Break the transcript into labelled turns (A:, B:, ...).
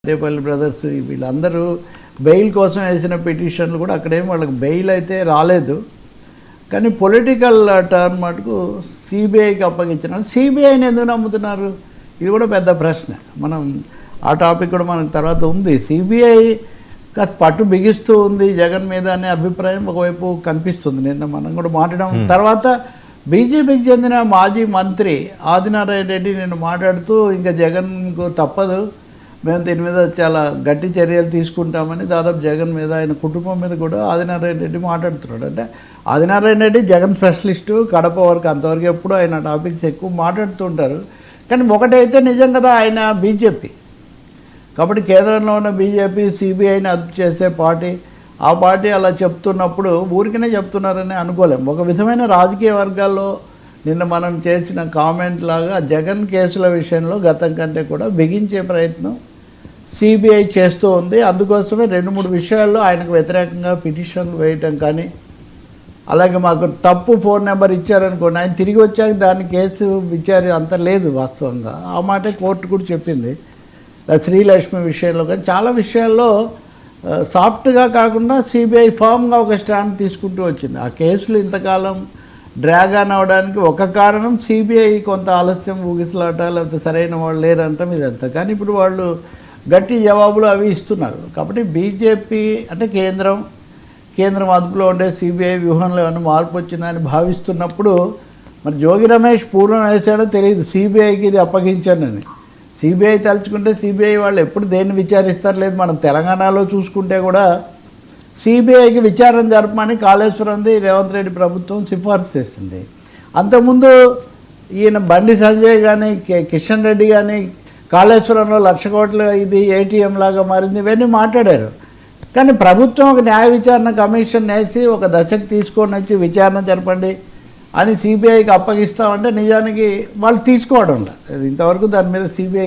A: Repalle brothers వీళ్ళందరూ bail కోసం వేసిన పిటిషన్లు కూడా అక్కడేం వాళ్ళకి బెయిల్ అయితే రాలేదు. కానీ పొలిటికల్ టర్న్ మటుకు సిబిఐకి అప్పగించిన సిబిఐని ఎందుకు నమ్ముతున్నారు, ఇది కూడా పెద్ద ప్రశ్న. మనం ఆ టాపిక్ కూడా మనకు తర్వాత ఉంది. సిబిఐ పట్టు బిగిస్తూ ఉంది జగన్ మీద అనే అభిప్రాయం ఒకవైపు కనిపిస్తుంది. నిన్న మనం కూడా మాట్లాడడం. తర్వాత బీజేపీకి చెందిన మాజీ మంత్రి ఆదినారాయణ రెడ్డి నిన్న మాట్లాడుతూ ఇంకా జగన్కు తప్పదు, మేము దీని మీద చాలా గట్టి చర్యలు తీసుకుంటామని దాదాపు జగన్ మీద ఆయన కుటుంబం మీద కూడా ఆదినారాయణ రెడ్డి మాట్లాడుతున్నాడు. అంటే ఆదినారాయణ రెడ్డి జగన్ స్పెషలిస్టు, కడప వరకు అంతవరకు ఎప్పుడు ఆయన టాపిక్స్ ఎక్కువ మాట్లాడుతుంటారు. కానీ ఒకటైతే నిజం కదా, ఆయన బీజేపీ కాబట్టి కేంద్రంలో ఉన్న బీజేపీ సిబిఐని అదుపు చేసే పార్టీ, ఆ పార్టీ అలా చెప్తున్నప్పుడు ఊరికనే చెప్తున్నారని అనుకోలేం. ఒక విధమైన రాజకీయ వర్గాల్లో నిన్న మనం చేసిన కామెంట్ లాగా జగన్ కేసుల విషయంలో గతం కంటే కూడా బిగించే ప్రయత్నం సిబిఐ చేస్తూ ఉంది. అందుకోసమే 2-3 విషయాల్లో ఆయనకు వ్యతిరేకంగా పిటిషన్లు వేయటం కానీ, అలాగే మాకు తప్పు ఫోన్ నెంబర్ ఇచ్చారనుకోండి, ఆయన తిరిగి వచ్చాక దాని కేసు విచారి అంత లేదు వాస్తవంగా. ఆ మాటే కోర్టు కూడా చెప్పింది. శ్రీలక్ష్మి విషయంలో కానీ చాలా విషయాల్లో సాఫ్ట్గా కాకుండా సిబిఐ ఫామ్గా ఒక స్టాండ్ తీసుకుంటూ వచ్చింది. ఆ కేసులు ఇంతకాలం డ్రాగ్ ఆన్ అవ్వడానికి ఒక కారణం సిబిఐ కొంత ఆలస్యం ఊగిసలాట, లేకపోతే సరైన వాళ్ళు లేరంటాం ఇదంతా. కానీ ఇప్పుడు వాళ్ళు గట్టి జవాబులు అవి ఇస్తున్నారు. కాబట్టి బీజేపీ అంటే కేంద్రం అదుపులో ఉండే సిబిఐ వ్యూహంలో ఏమైనా మార్పు వచ్చిందని భావిస్తున్నప్పుడు మరి జోగి రమేష్ పూర్వం వేసాడో తెలియదు సిబిఐకి ఇది అప్పగించానని. సిబిఐ తలుచుకుంటే సిబిఐ వాళ్ళు ఎప్పుడు దేన్ని విచారిస్తారు లేదు. మనం తెలంగాణలో చూసుకుంటే కూడా సిబిఐకి విచారణ జరపమని కాళేశ్వరంది రేవంత్ రెడ్డి ప్రభుత్వం సిఫార్సు చేసింది. అంతకుముందు ఈయన బండి సంజయ్ కానీ కిషన్ రెడ్డి కానీ కాళేశ్వరంలో 1,00,000 కోట్ల ఇది ఏటీఎం లాగా మారింది, ఇవన్నీ మాట్లాడారు. కానీ ప్రభుత్వం ఒక న్యాయ విచారణ కమిషన్ వేసి ఒక దశకు తీసుకొని వచ్చి విచారణ జరపండి అని సిబిఐకి అప్పగిస్తామంటే నిజానికి వాళ్ళు తీసుకోవడం లేదు. ఇంతవరకు దాని మీద సిబిఐ